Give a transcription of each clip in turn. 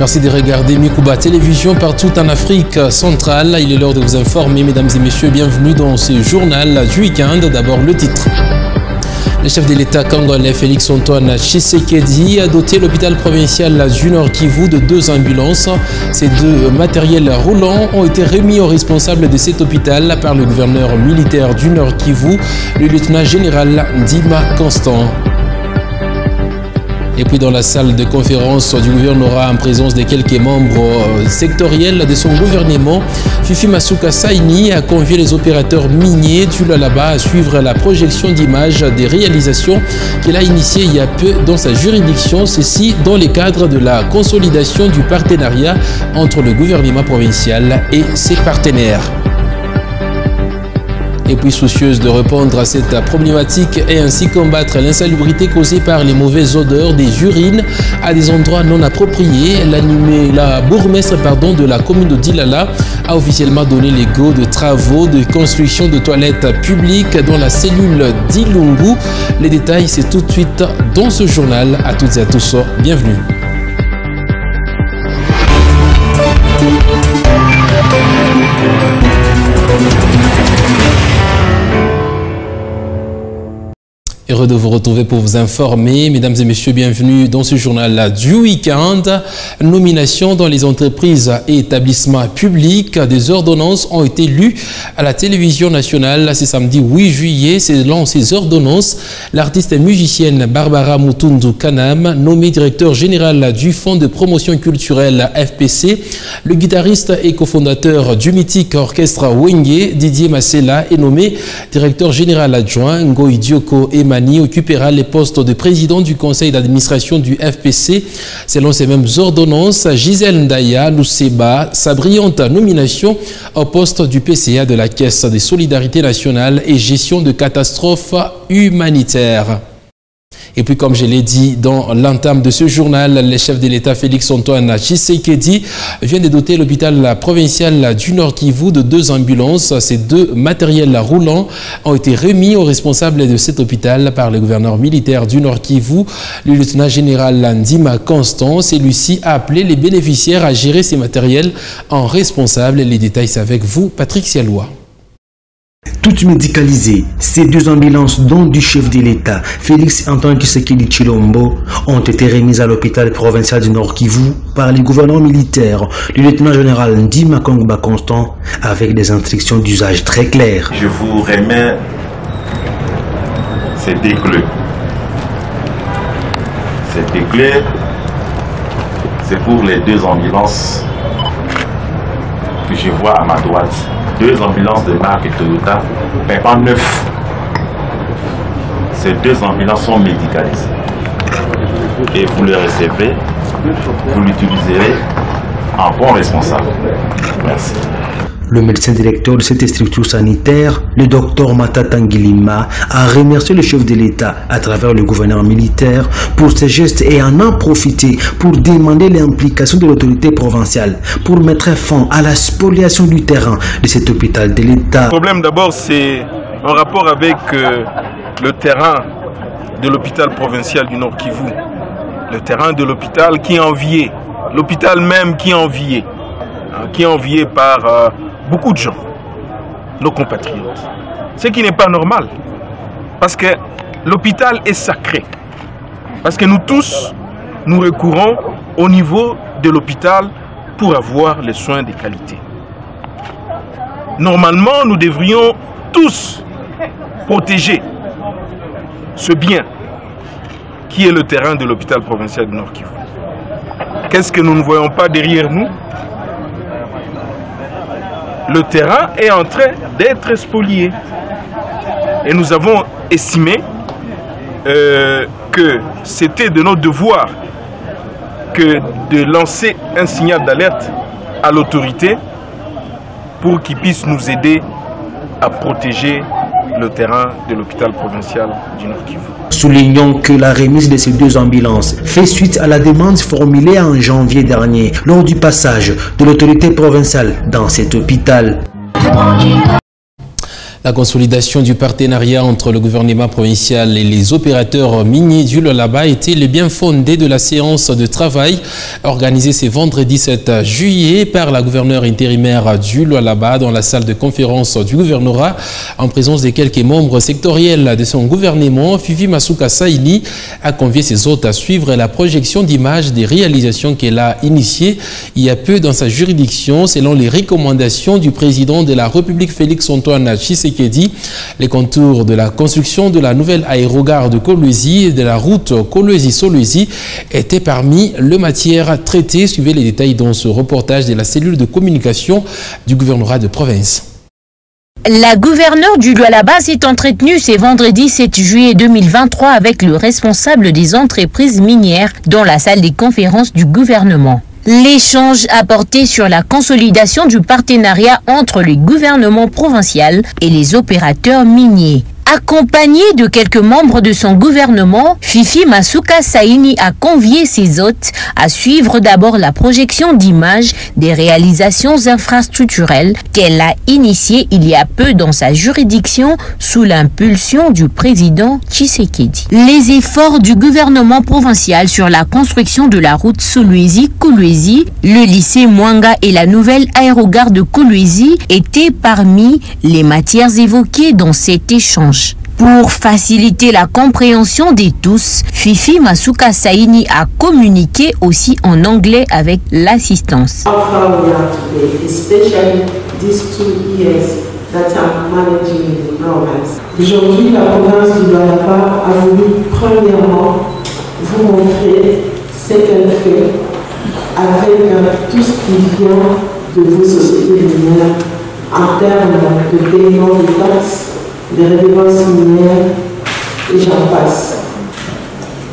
Merci de regarder Mikuba Télévision partout en Afrique centrale. Il est l'heure de vous informer, mesdames et messieurs. Bienvenue dans ce journal du week-end. D'abord, le titre. Le chef de l'État congolais Félix-Antoine Tshisekedi a doté l'hôpital provincial du Nord Kivu de 2 ambulances. Ces 2 matériels roulants ont été remis aux responsables de cet hôpital par le gouverneur militaire du Nord Kivu, le lieutenant général Ndima Constant. Et puis dans la salle de conférence du gouvernorat en présence de quelques membres sectoriels de son gouvernement, Fifi Masuka Saini a convié les opérateurs miniers du Lualaba à suivre la projection d'images des réalisations qu'il a initiées il y a peu dans sa juridiction, ceci dans le cadre de la consolidation du partenariat entre le gouvernement provincial et ses partenaires. Et puis soucieuse de répondre à cette problématique et ainsi combattre l'insalubrité causée par les mauvaises odeurs des urines à des endroits non appropriés, la bourgmestre de la commune de Dilala a officiellement donné les go de travaux de construction de toilettes publiques dans la cellule d'Ilungu. Les détails, c'est tout de suite dans ce journal. À toutes et à tous, bienvenue. Heureux de vous retrouver pour vous informer. Mesdames et messieurs, bienvenue dans ce journal du week-end. Nomination dans les entreprises et établissements publics. Des ordonnances ont été lues à la télévision nationale ce samedi 8 juillet. Selon ces ordonnances, l'artiste et musicienne Barbara Mutundu Kanam, nommée directeur général du Fonds de promotion culturelle FPC, le guitariste et cofondateur du mythique orchestre Wenge, Didier Masela, est nommé directeur général adjoint. Ngoï Dioko Emani occupera les postes de président du conseil d'administration du FPC. Selon ces mêmes ordonnances, Gisèle Ndaya Luseba, sa brillante nomination au poste du PCA de la Caisse de solidarité nationale et gestion de catastrophes humanitaires. Et puis, comme je l'ai dit dans l'entame de ce journal, le chef de l'État Félix-Antoine Tshisekedi vient de doter l'hôpital provincial du Nord Kivu de 2 ambulances. Ces 2 matériels roulants ont été remis aux responsables de cet hôpital par le gouverneur militaire du Nord Kivu, le lieutenant général Ndima Constant. Celui-ci a appelé les bénéficiaires à gérer ces matériels en responsable. Les détails, c'est avec vous, Patrick Sialois. Toutes médicalisées, ces 2 ambulances, dont du chef de l'État, Félix-Antoine Tshisekedi Tshilombo, ont été remises à l'hôpital provincial du Nord Kivu par les gouverneurs militaires, le lieutenant général Ndima Constant, avec des instructions d'usage très claires. Je vous remets ces 2 clés. Ces 2 clés, c'est pour les 2 ambulances que je vois à ma droite. 2 ambulances de marque Toyota, mais pas 9. Ces 2 ambulances sont médicalisées. Et vous les recevez, vous l'utiliserez en bon responsable. Merci. Le médecin directeur de cette structure sanitaire, le docteur Matata Ngilima, a remercié le chef de l'État à travers le gouverneur militaire pour ses gestes et en a profité pour demander l'implication de l'autorité provinciale pour mettre fin à la spoliation du terrain de cet hôpital de l'État. Le problème d'abord, c'est en rapport avec le terrain de l'hôpital provincial du Nord Kivu. Le terrain de l'hôpital qui est envié, l'hôpital même qui est envié par beaucoup de gens, nos compatriotes. Ce qui n'est pas normal, parce que l'hôpital est sacré. Parce que nous tous, nous recourons au niveau de l'hôpital pour avoir les soins de qualité. Normalement, nous devrions tous protéger ce bien qui est le terrain de l'hôpital provincial du Nord Kivu. Qu'est-ce que nous ne voyons pas derrière nous? Le terrain est en train d'être spolié. Et nous avons estimé que c'était de notre devoir que de lancer un signal d'alerte à l'autorité pour qu'il puisse nous aider à protéger le terrain de l'hôpital provincial du Nord Kivu. Soulignons que la remise de ces 2 ambulances fait suite à la demande formulée en janvier dernier lors du passage de l'autorité provinciale dans cet hôpital. La consolidation du partenariat entre le gouvernement provincial et les opérateurs miniers du Lualaba était le bien fondé de la séance de travail organisée ce vendredi 7 juillet par la gouverneure intérimaire du Lualaba dans la salle de conférence du gouvernorat en présence de quelques membres sectoriels de son gouvernement. Fifi Masuka Saini a convié ses hôtes à suivre la projection d'images des réalisations qu'elle a initiées il y a peu dans sa juridiction selon les recommandations du président de la République Félix-Antoine Tshisekedi. Les contours de la construction de la nouvelle aérogare de Kolwezi et de la route Kolwezi-Solwezi étaient parmi les matières traitées. Suivez les détails dans ce reportage de la cellule de communication du gouvernorat de province. La gouverneure du Lualaba s'est entretenue ce vendredi 7 juillet 2023 avec le responsable des entreprises minières dans la salle des conférences du gouvernement. L'échange a porté sur la consolidation du partenariat entre le gouvernement provincial et les opérateurs miniers. Accompagné de quelques membres de son gouvernement, Fifi Masuka Saini a convié ses hôtes à suivre d'abord la projection d'images des réalisations infrastructurelles qu'elle a initiées il y a peu dans sa juridiction sous l'impulsion du président Tshisekedi. Les efforts du gouvernement provincial sur la construction de la route Solwezi-Kolwezi, le lycée Mwanga et la nouvelle aérogare de Kolwezi étaient parmi les matières évoquées dans cet échange. Pour faciliter la compréhension de tous, Fifi Masuka Saini a communiqué aussi en anglais avec l'assistance. Aujourd'hui, la province du Lualaba a voulu premièrement vous montrer ce qu'elle fait avec tout ce qui vient de vos sociétés minières en termes de paiement de taxes, des redevances minières et j'en passe.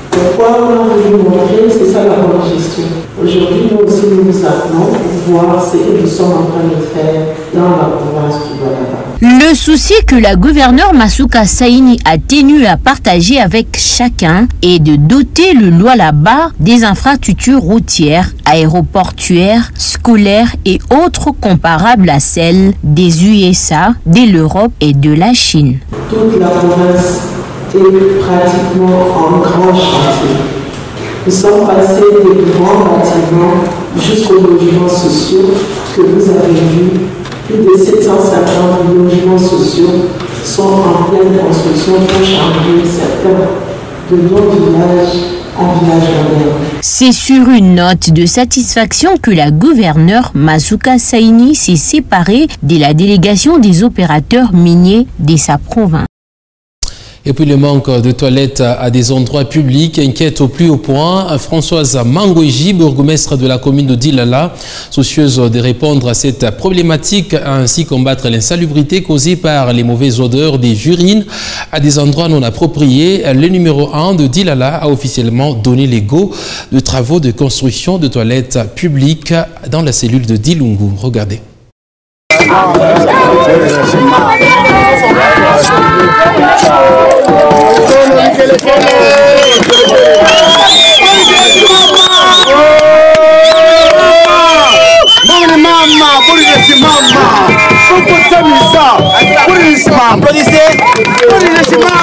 Pourquoi on a voulu montrer, c'est ça la bonne gestion. Aujourd'hui, nous aussi, nous nous appelons pour voir ce que nous sommes en train de faire dans la province du Lualaba. Le souci que la gouverneure Masuka Saini a tenu à partager avec chacun est de doter le Lualaba des infrastructures routières, aéroportuaires, scolaires et autres comparables à celles des USA, de l'Europe et de la Chine. Toute la province est pratiquement en grand chantier. Nous sommes passés des grands bâtiments jusqu'aux logements sociaux que vous avez vus. Plus de 750 logements sociaux sont en pleine construction pour changer certains de nos villages en villages modernes. C'est sur une note de satisfaction que la gouverneure Masuka Saini s'est séparée de la délégation des opérateurs miniers de sa province. Et puis le manque de toilettes à des endroits publics inquiète au plus haut point Françoise Mangweji, bourgmestre de la commune de Dilala, soucieuse de répondre à cette problématique, ainsi combattre l'insalubrité causée par les mauvaises odeurs des urines à des endroits non appropriés. Le numéro 1 de Dilala a officiellement donné les go de travaux de construction de toilettes publiques dans la cellule de Dilungu. Regardez.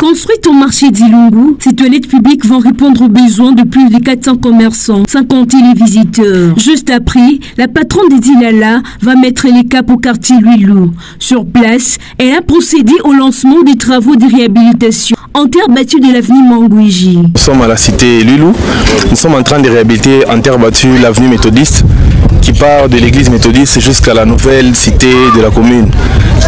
Construites au marché d'Ilungu, ces toilettes publiques vont répondre aux besoins de plus de 400 commerçants, sans compter les visiteurs. Juste après, la patronne de Dilala va mettre les caps au quartier Luilou. Sur place, elle a procédé au lancement des travaux de réhabilitation en terre battue de l'avenue Mangweji. Nous sommes à la cité Luilou. Nous sommes en train de réhabiliter en terre battue l'avenue méthodiste qui part de l'église méthodiste jusqu'à la nouvelle cité de la commune.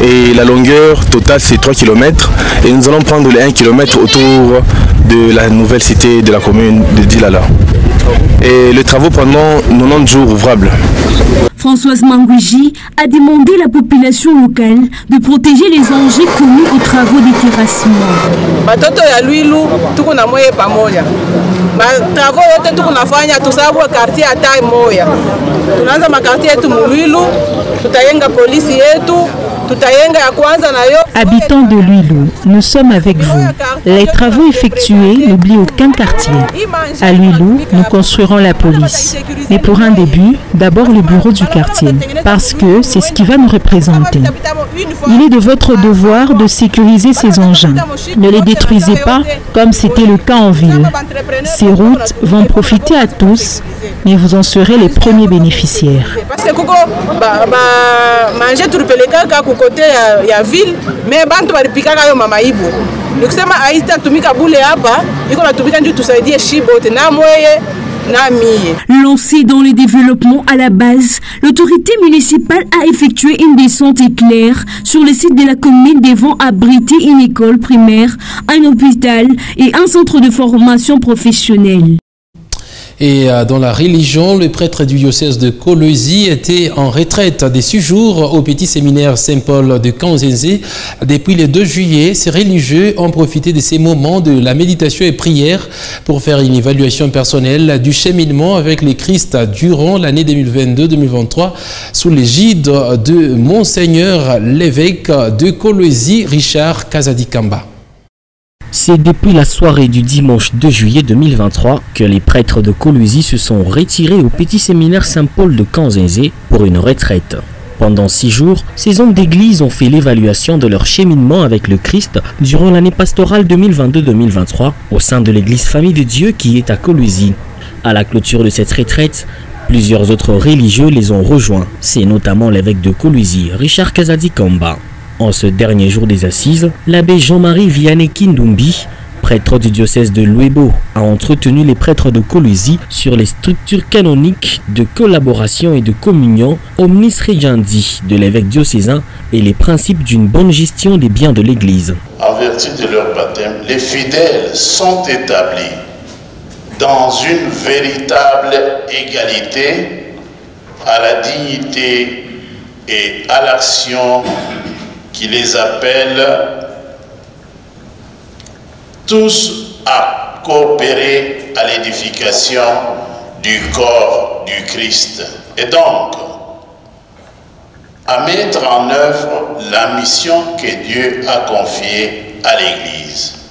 Et la longueur totale c'est 3 km et nous allons prendre les 1 km autour de la nouvelle cité de la commune de Dilala. Et les travaux prendront 90 jours ouvrables. Françoise Mangweji a demandé à la population locale de protéger les dangers commis aux travaux de terrassement. Batoto ya Luilu tuko na moyo pamoja. Travaux yote tuko nafanya tusabu quartier hata moja. Tunaanza makartie yetu Luilu, tutayenga polisi yetu, Habitants de Luilou, nous sommes avec vous. Les travaux effectués n'oublient aucun quartier. À Luilou, nous construirons la police. Mais pour un début, d'abord le bureau du quartier, parce que c'est ce qui va nous représenter. Il est de votre devoir de sécuriser ces engins. Ne les détruisez pas comme c'était le cas en ville. Ces routes vont profiter à tous, mais vous en serez les premiers bénéficiaires. Lancé dans les développements à la base, l'autorité municipale a effectué une descente éclair sur le site de la commune devant abriter une école primaire, un hôpital et un centre de formation professionnelle. Et dans la religion, le prêtre du diocèse de Kolwezi était en retraite des 6 jours au petit séminaire Saint-Paul de Kanzenze. Depuis le 2 juillet, ces religieux ont profité de ces moments de la méditation et prière pour faire une évaluation personnelle du cheminement avec le Christ durant l'année 2022-2023 sous l'égide de Monseigneur l'évêque de Kolwezi, Richard Kazadi-Kamba. C'est depuis la soirée du dimanche 2 juillet 2023 que les prêtres de Kolwezi se sont retirés au petit séminaire Saint-Paul de Kanzenze pour une retraite. Pendant 6 jours, ces hommes d'église ont fait l'évaluation de leur cheminement avec le Christ durant l'année pastorale 2022-2023 au sein de l'église Famille de Dieu qui est à Kolwezi. À la clôture de cette retraite, plusieurs autres religieux les ont rejoints. C'est notamment l'évêque de Kolwezi, Richard Kazadi-Kamba. En ce dernier jour des assises, l'abbé Jean-Marie Vianney Kindumbi, prêtre du diocèse de Luebo, a entretenu les prêtres de Kolwezi sur les structures canoniques de collaboration et de communion omnis regendi de l'évêque diocésain et les principes d'une bonne gestion des biens de l'Église. En vertu de leur baptême, les fidèles sont établis dans une véritable égalité à la dignité et à l'action qui les appelle tous à coopérer à l'édification du corps du Christ et donc à mettre en œuvre la mission que Dieu a confiée à l'Église.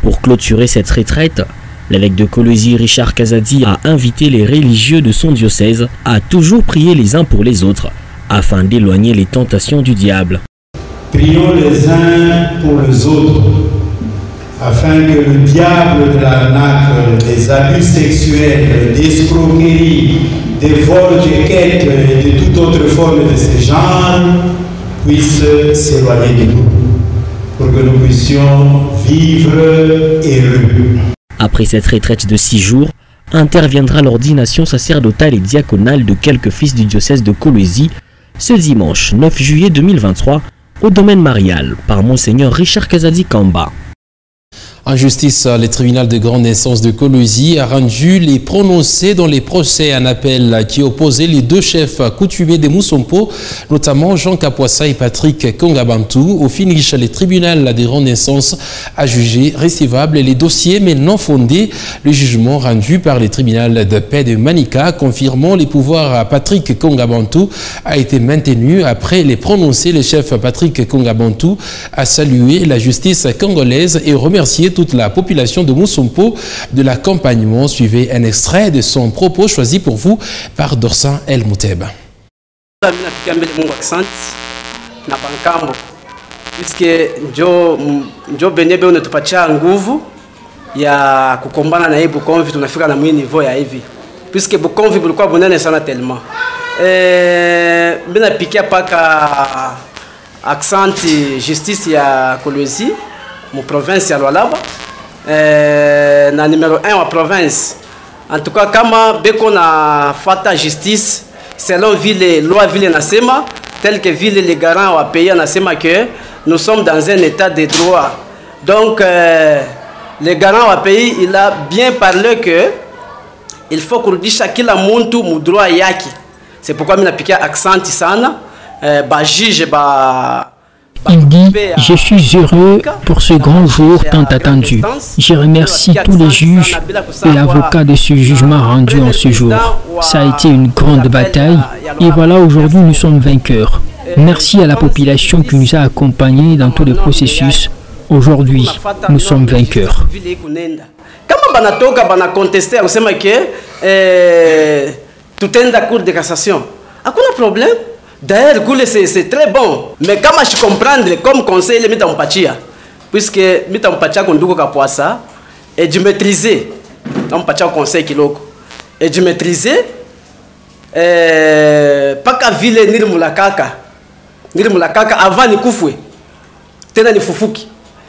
Pour clôturer cette retraite, l'évêque de Kolwezi, Richard Kazadi, a invité les religieux de son diocèse à toujours prier les uns pour les autres afin d'éloigner les tentations du diable. Prions les uns pour les autres, afin que le diable de l'arnaque, des abus sexuels, des escroqueries, des vols, des quêtes et de toute autre forme de ce genre puisse s'éloigner de nous, pour que nous puissions vivre heureux. Après cette retraite de 6 jours, interviendra l'ordination sacerdotale et diaconale de quelques fils du diocèse de Kolwezi ce dimanche 9 juillet 2023 au domaine marial par Monseigneur Richard Kazadi-Kamba. En justice, le tribunal de grande instance de Kolwezi a rendu les prononcés dans les procès en appel qui opposaient les 2 chefs coutumiers de Moussompo, notamment Jean Kapoissa et Patrick Kongabantou. Au finish, le tribunal de grande instance a jugé recevable les dossiers mais non fondés. Le jugement rendu par le tribunal de paix de Manika confirmant les pouvoirs à Patrick Kongabantou a été maintenu. Après les prononcés, le chef Patrick Kongabantou a salué la justice congolaise et remercié toute la population de Moussompo de l'accompagnement. Suivez un extrait de son propos choisi pour vous par Dorsan El Mouteba. Puisque njo benye beo netupatia nguvu ya kukombana na hii Bukomvi, tunafika na mwi niveau ya hivi, puisque Bukomvi bulikuwa bunene sana tellement bina pikia paka accent justice ya Kolwezi mu province ya Lualaba na numéro 1 wa province. En tout cas kama beko na fata justice selon ville loi ville nasema tel que ville les garants wa pays nasema que nous sommes dans un état de droit. Donc les garants wa pays il a bien parlé que il faut kurudisha kila muntu mu droit yake. C'est pourquoi mina pikia accent sana ba juge ba. Il dit « Je suis heureux pour ce grand jour tant attendu. Je remercie tous les juges et avocats de ce jugement rendu en ce jour. Ça a été une grande bataille et voilà aujourd'hui nous sommes vainqueurs. Merci à la population qui nous a accompagnés dans tout le processus. Aujourd'hui, nous sommes vainqueurs. Kama banatoka bana contester kusema ke tutenda cour de cassation. Hakuna problème. D'ailleurs, c'est très bon. Mais kama je comprendre comme conseil le mitampatia puisque mitampatia konduko kapwasa et je maîtriser tampatia conseil kiloko et je maîtriser paka vile nilimulakaka avant nikufwe tena nifufuki.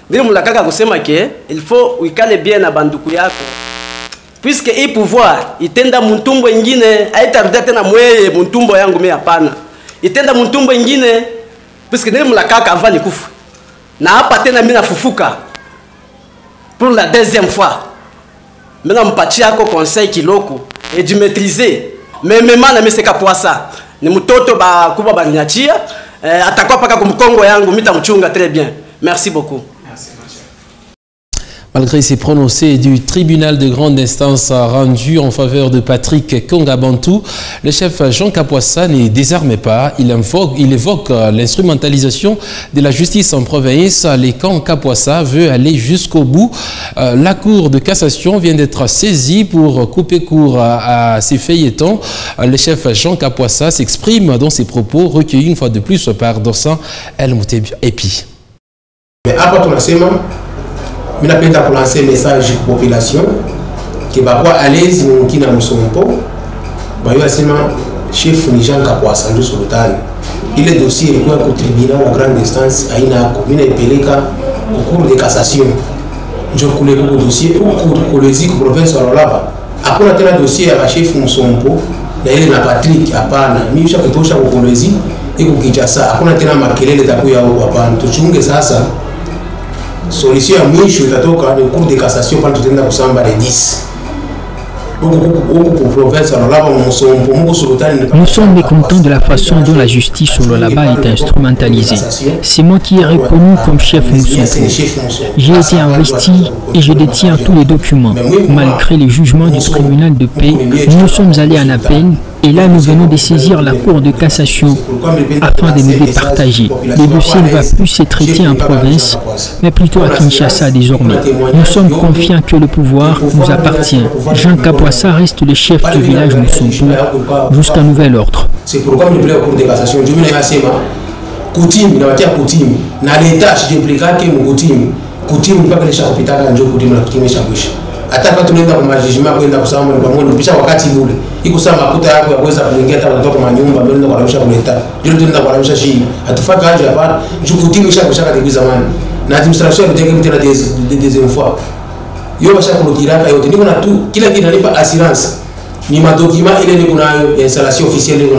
Nilimulakaka kusema ke il faut uikale bien na banduku yako puisque hii pouvoir itenda mtumbo ingine haitarudia tena mweye mtumbo yangu mimi hapana, itenda mtumbo ingine puisque nilimulakaka avant nikufwe na hapa tena mimi nafufuka pour la deuxième fois. Maintenant mpachi yako conseil kiloko et du maîtriser mais mema na meseka poisa ni mtoto ba kuba baniachia atakuwa paka kumkongo yangu mitamchunga très bien. Merci beaucoup. Malgré ces prononcés du tribunal de grande instance rendu en faveur de Patrick Kongabantou, le chef Jean Kapwassa ne désarme pas. Il évoque l'instrumentalisation de la justice en province. Les camps Kapwassa veut aller jusqu'au bout. La Cour de cassation vient d'être saisie pour couper court à ces feuilletons. Le chef Jean Kapwassa s'exprime dans ses propos recueillis une fois de plus par Dorsan El Moutebi. Mais après tout je vais lancer un message à la population qui va pas à l'aise qui n'a pas chef Jean Kapwassa sur le temps. Il est dossier au tribunal à grande instance à une commune au cours de cassation. Je coule le dossier au cours de la province de là-bas. Après un dossier à la chef Moussompo, il y a Patrick à Pana, mais chaque fois au Colosie et au Kinshasa. Après un marqué les Takuya au Pan, tout le monde ça. Solution à Michou Tatoka, le cours de cassation par tout le monde les 10. Nous sommes mécontents de la façon dont la justice sur le là-bas est instrumentalisée. C'est moi qui ai reconnu comme chef Moussompo. J'ai été investi et je détiens tous les documents. Malgré les jugements du tribunal de paix, nous sommes allés en appel et là nous venons de saisir la Cour de cassation afin de nous départager. Le dossier ne va plus se traiter en province, mais plutôt à Kinshasa désormais. Nous sommes confiants que le pouvoir nous appartient. Jean Kapwassa reste le chef du village Moussompo jusqu'à nouvel ordre. C'est pourquoi le Cour de cassation, je me dis coutume, coutume, dans l'état, je implique que mon coutume, pas que les chats hôpital, je coutume la coutume chabouche. Hata kama tunaenda kwa judgment kwenda kusema ni pamoja pisha wakati bure ikusema makuta yako ya kuweza kuingia hata kutoka kwa nyumba mbele ndo kuarusha kuleta ndio tunaenda kuarusha shi atufaka haja hapa jukutimu shaka kwa zamani na administration ndio mtena des fois yo basha kulokiraka yote niko na tu kila kitu nalipa assurance ni madokima ile niko nayo installation officielle niko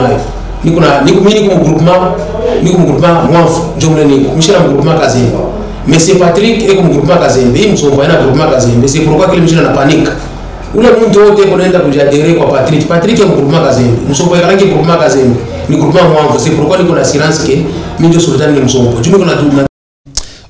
nayo niko mimi niko groupement mwafu jomle niko mshira groupement kazi. Mais c'est Patrick et comme groupement Kazembe, ils sont pas un groupement Kazembe. C'est pourquoi que les gens ont panique. Ou le monde qui est adhéré à Patrick. Patrick est un groupement Kazembe. Nous sommes pas un groupement Kazembe. Nous groupement Mouamfo. C'est pourquoi nous avons l'assurance que nous sommes pas.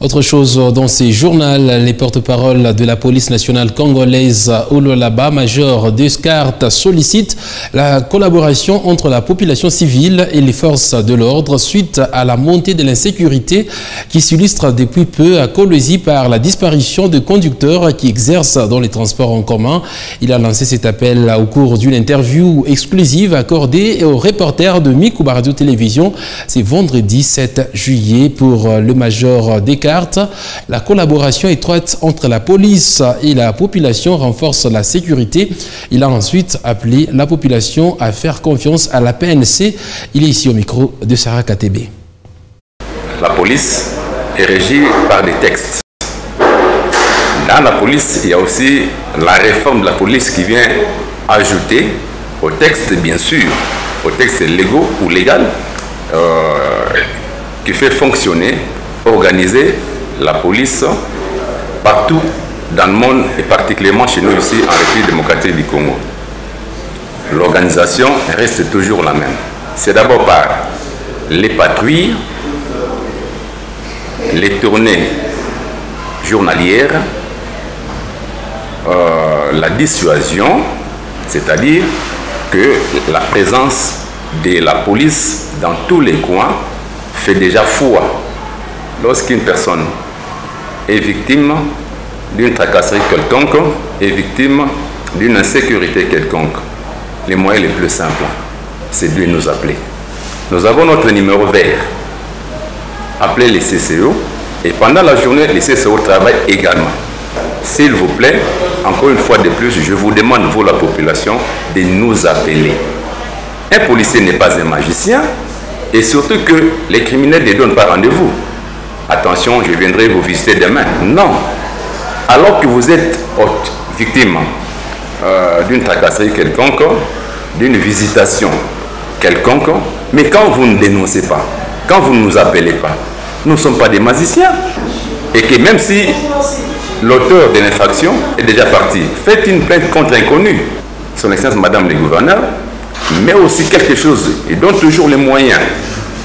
Autre chose dans ces journaux, les porte-paroles de la police nationale congolaise au Lualaba, Major Descartes, sollicitent la collaboration entre la population civile et les forces de l'ordre suite à la montée de l'insécurité qui s'illustre depuis peu à Kolwezi par la disparition de conducteurs qui exercent dans les transports en commun. Il a lancé cet appel au cours d'une interview exclusive accordée aux reporters de Mikuba Radio Télévision. C'est vendredi 7 juillet pour le Major Descartes. La collaboration étroite entre la police et la population renforce la sécurité. Il a ensuite appelé la population à faire confiance à la PNC. Il est ici au micro de Sarah KTB. La police est régie par des textes. Dans la police, il y a aussi la réforme de la police qui vient ajouter aux textes, bien sûr, aux textes légaux ou légaux, qui fait fonctionner, organiser la police partout dans le monde et particulièrement chez nous ici en République démocratique du Congo. L'organisation reste toujours la même. C'est d'abord par les patrouilles, les tournées journalières, la dissuasion, c'est-à-dire que la présence de la police dans tous les coins fait déjà foi lorsqu'une personne est victime d'une tracasserie quelconque, est victime d'une insécurité quelconque. Les moyens les plus simples, c'est de nous appeler. Nous avons notre numéro vert. Appelez les CCO et pendant la journée, les CCO travaillent également. S'il vous plaît, encore une fois de plus, je vous demande, vous la population, de nous appeler. Un policier n'est pas un magicien et surtout que les criminels ne donnent pas rendez-vous. Attention, je viendrai vous visiter demain. Non. Alors que vous êtes victime d'une tracasserie quelconque, d'une visitation quelconque, mais quand vous ne dénoncez pas, quand vous ne nous appelez pas, nous ne sommes pas des magiciens. Et que même si l'auteur de l'infraction est déjà parti, faites une plainte contre l'inconnu. Son Excellence Madame le Gouverneur met aussi quelque chose et donne toujours les moyens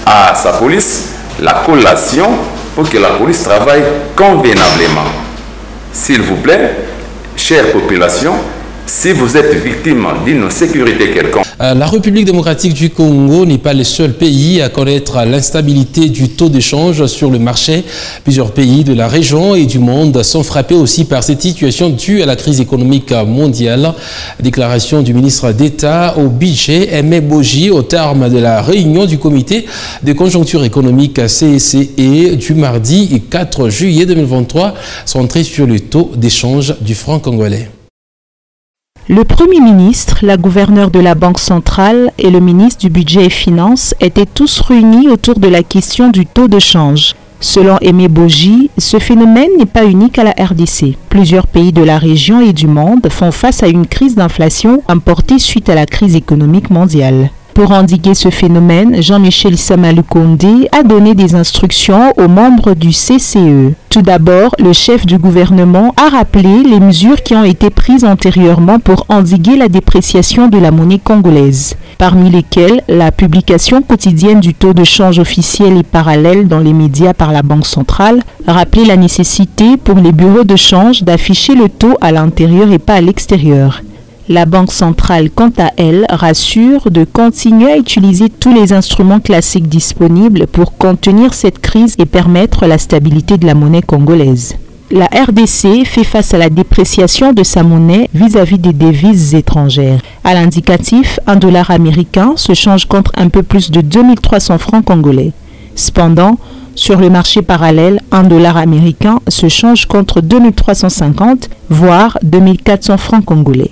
à sa police, la collation, pour que la police travaille convenablement. S'il vous plaît, chère population, si vous êtes victime d'une sécurité quelconque. La République démocratique du Congo n'est pas le seul pays à connaître l'instabilité du taux d'échange sur le marché. Plusieurs pays de la région et du monde sont frappés aussi par cette situation due à la crise économique mondiale. Déclaration du ministre d'État au budget, Aimé Boji, au terme de la réunion du comité de conjoncture économique CECE du mardi 4 juillet 2023, centré sur le taux d'échange du franc congolais. Le Premier ministre, la gouverneure de la Banque centrale et le ministre du Budget et Finances étaient tous réunis autour de la question du taux de change. Selon Aimé Boji, ce phénomène n'est pas unique à la RDC. Plusieurs pays de la région et du monde font face à une crise d'inflation importée suite à la crise économique mondiale. Pour endiguer ce phénomène, Jean-Michel Samalukonde a donné des instructions aux membres du CCE. Tout d'abord, le chef du gouvernement a rappelé les mesures qui ont été prises antérieurement pour endiguer la dépréciation de la monnaie congolaise, parmi lesquelles la publication quotidienne du taux de change officiel et parallèle dans les médias par la Banque centrale, rappeler la nécessité pour les bureaux de change d'afficher le taux à l'intérieur et pas à l'extérieur. La Banque centrale, quant à elle, rassure de continuer à utiliser tous les instruments classiques disponibles pour contenir cette crise et permettre la stabilité de la monnaie congolaise. La RDC fait face à la dépréciation de sa monnaie vis-à-vis des devises étrangères. À l'indicatif, $1 américain se change contre un peu plus de 2300 francs congolais. Cependant, sur le marché parallèle, $1 américain se change contre 2350, voire 2400 francs congolais.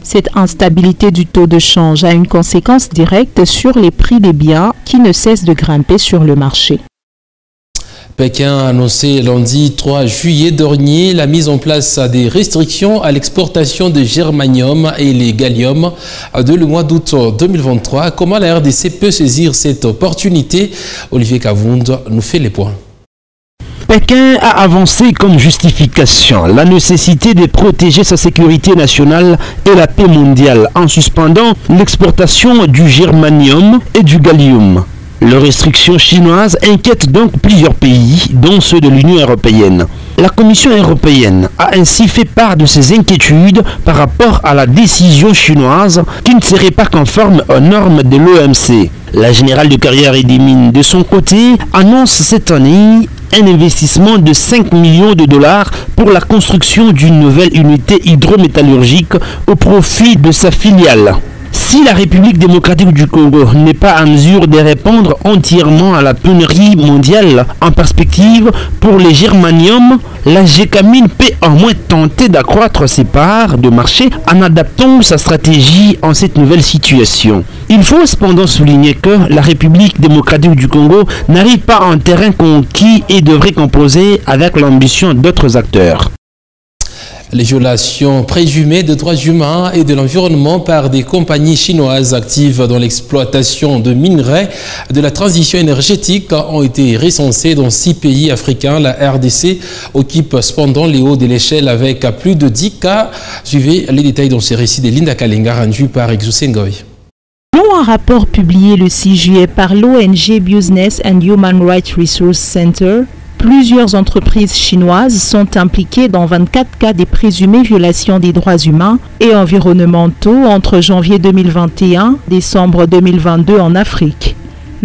Cette instabilité du taux de change a une conséquence directe sur les prix des biens qui ne cessent de grimper sur le marché. Pékin a annoncé lundi 3 juillet dernier la mise en place des restrictions à l'exportation de germanium et les gallium dès le mois d'août 2023. Comment la RDC peut saisir cette opportunité? Olivier Kavound nous fait les points. Pékin a avancé comme justification la nécessité de protéger sa sécurité nationale et la paix mondiale en suspendant l'exportation du germanium et du gallium. Les restrictions chinoises inquiètent donc plusieurs pays, dont ceux de l'Union européenne. La Commission européenne a ainsi fait part de ses inquiétudes par rapport à la décision chinoise qui ne serait pas conforme aux normes de l'OMC. La générale de carrière et des mines, de son côté, annonce cette année un investissement de 5 millions de dollars pour la construction d'une nouvelle unité hydrométallurgique au profit de sa filiale. Si la République démocratique du Congo n'est pas en mesure de répondre entièrement à la pénurie mondiale en perspective pour les germanium, la GECAMINE peut au moins tenter d'accroître ses parts de marché en adaptant sa stratégie en cette nouvelle situation. Il faut cependant souligner que la République démocratique du Congo n'arrive pas en terrain conquis et devrait composer avec l'ambition d'autres acteurs. Les violations présumées de droits humains et de l'environnement par des compagnies chinoises actives dans l'exploitation de minerais de la transition énergétique ont été recensées dans 6 pays africains. La RDC occupe cependant les hauts de l'échelle avec plus de 10 cas. Suivez les détails dans ce récit de Linda Kalenga rendu par Exusengoy. Selon un rapport publié le 6 juillet par l'ONG Business and Human Rights Resource Center, plusieurs entreprises chinoises sont impliquées dans 24 cas de présumées violations des droits humains et environnementaux entre janvier 2021 et décembre 2022 en Afrique.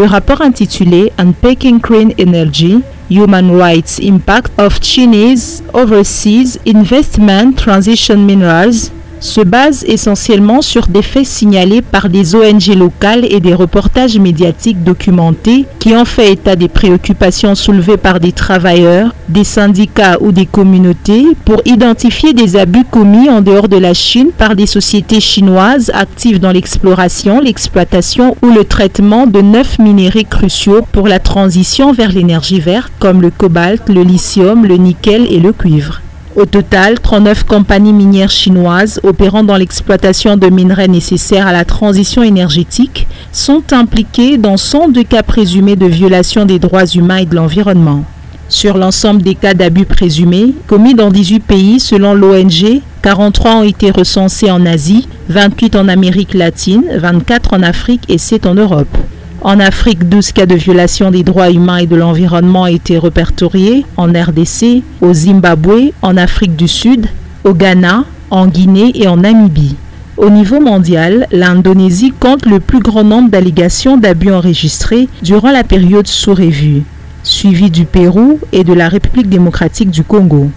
Le rapport intitulé Unpacking Green Energy, Human Rights Impact of Chinese Overseas Investment Transition Minerals se base essentiellement sur des faits signalés par des ONG locales et des reportages médiatiques documentés qui ont fait état des préoccupations soulevées par des travailleurs, des syndicats ou des communautés pour identifier des abus commis en dehors de la Chine par des sociétés chinoises actives dans l'exploration, l'exploitation ou le traitement de 9 minéraux cruciaux pour la transition vers l'énergie verte comme le cobalt, le lithium, le nickel et le cuivre. Au total, 39 compagnies minières chinoises opérant dans l'exploitation de minerais nécessaires à la transition énergétique sont impliquées dans 102 cas présumés de violation des droits humains et de l'environnement. Sur l'ensemble des cas d'abus présumés, commis dans 18 pays selon l'ONG, 43 ont été recensés en Asie, 28 en Amérique latine, 24 en Afrique et 7 en Europe. En Afrique, 12 cas de violation des droits humains et de l'environnement ont été répertoriés en RDC, au Zimbabwe, en Afrique du Sud, au Ghana, en Guinée et en Namibie. Au niveau mondial, l'Indonésie compte le plus grand nombre d'allégations d'abus enregistrés durant la période sous revue, suivi du Pérou et de la République démocratique du Congo.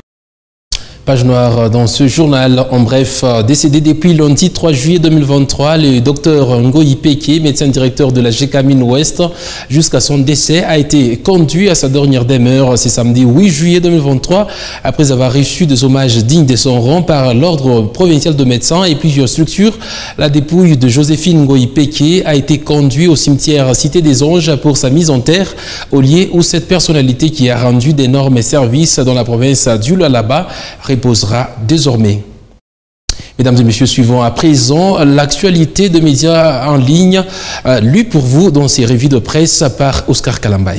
Page noire dans ce journal. En bref, décédé depuis lundi 3 juillet 2023, le docteur Ngoyi Peke, médecin directeur de la GECAMINE Ouest, jusqu'à son décès, a été conduit à sa dernière demeure ce samedi 8 juillet 2023, après avoir reçu des hommages dignes de son rang par l'ordre provincial de médecins et plusieurs structures. La dépouille de Joséphine Ngoyi Peke a été conduite au cimetière Cité des Anges pour sa mise en terre, au lieu où cette personnalité qui a rendu d'énormes services dans la province du Lualaba reposera désormais. Mesdames et messieurs, suivons à présent l'actualité de médias en ligne, lue pour vous dans ces revues de presse par Oscar Kalambay.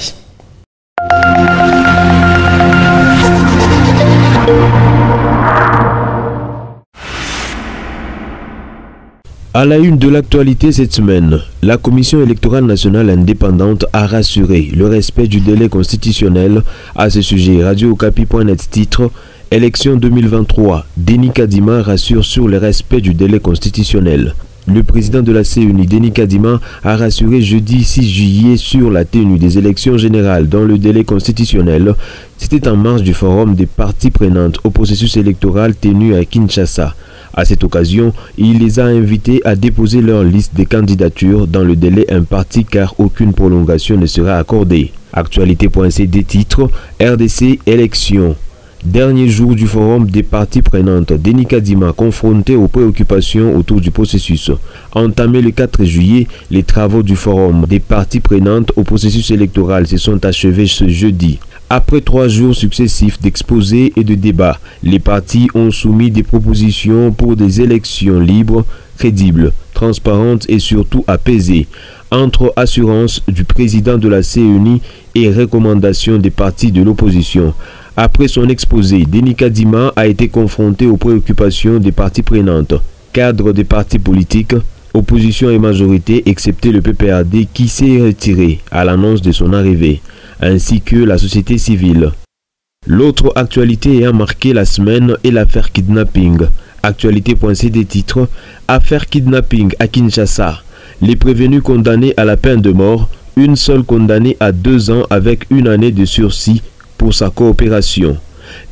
À la une de l'actualité cette semaine, la Commission électorale nationale indépendante a rassuré le respect du délai constitutionnel. À ce sujet, Radio Okapi.net titre « Élection 2023, Denis Kadima rassure sur le respect du délai constitutionnel ». Le président de la CENI, Denis Kadima, a rassuré jeudi 6 juillet sur la tenue des élections générales dans le délai constitutionnel. C'était en marge du forum des parties prenantes au processus électoral tenu à Kinshasa. À cette occasion, il les a invités à déposer leur liste de candidatures dans le délai imparti car aucune prolongation ne sera accordée. Actualité.cd titre RDC élections. Dernier jour du forum des parties prenantes, Denis Kadima confronté aux préoccupations autour du processus. Entamé le 4 juillet, les travaux du forum des parties prenantes au processus électoral se sont achevés ce jeudi. Après 3 jours successifs d'exposés et de débats, les partis ont soumis des propositions pour des élections libres, crédibles, transparentes et surtout apaisées, entre assurances du président de la CENI et recommandations des partis de l'opposition. Après son exposé, Denis Kadima a été confronté aux préoccupations des parties prenantes, cadres des partis politiques, opposition et majorité, excepté le PPRD qui s'est retiré à l'annonce de son arrivée, ainsi que la société civile. L'autre actualité ayant marqué la semaine est l'affaire kidnapping. Actualité.cd titre « Affaire kidnapping à Kinshasa. Les prévenus condamnés à la peine de mort, une seule condamnée à 2 ans avec 1 année de sursis pour sa coopération.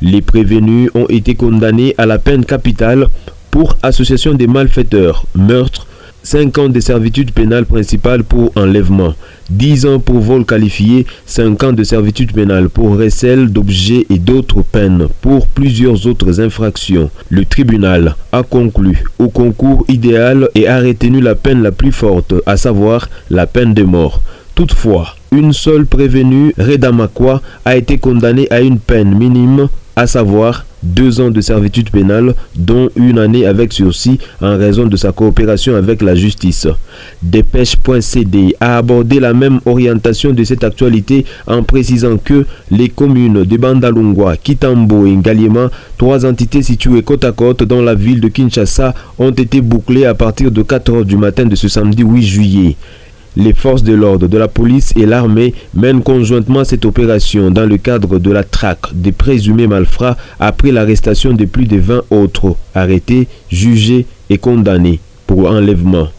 Les prévenus ont été condamnés à la peine capitale pour association des malfaiteurs, meurtre, 5 ans de servitude pénale principale pour enlèvement, 10 ans pour vol qualifié, 5 ans de servitude pénale pour recel d'objets et d'autres peines pour plusieurs autres infractions. Le tribunal a conclu au concours idéal et a retenu la peine la plus forte, à savoir la peine de mort. Toutefois, une seule prévenue, Reda Makwa, a été condamnée à une peine minime, à savoir 2 ans de servitude pénale, dont 1 année avec sursis en raison de sa coopération avec la justice. Dépêche.cd a abordé la même orientation de cette actualité en précisant que les communes de Bandalungwa, Kitambo et Ngaliema, 3 entités situées côte à côte dans la ville de Kinshasa, ont été bouclées à partir de 4 h du matin de ce samedi 8 juillet. Les forces de l'ordre de la police et l'armée mènent conjointement cette opération dans le cadre de la traque des présumés malfrats après l'arrestation de plus de 20 autres arrêtés, jugés et condamnés pour enlèvement.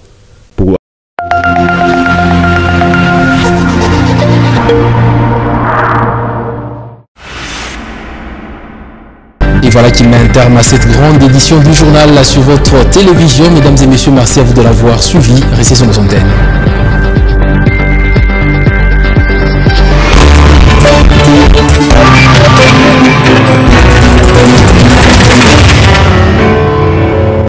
voilà qui met un terme à cette grande édition du journal sur votre télévision. Mesdames et messieurs, merci à vous de l'avoir suivi. Restez sur nos antennes.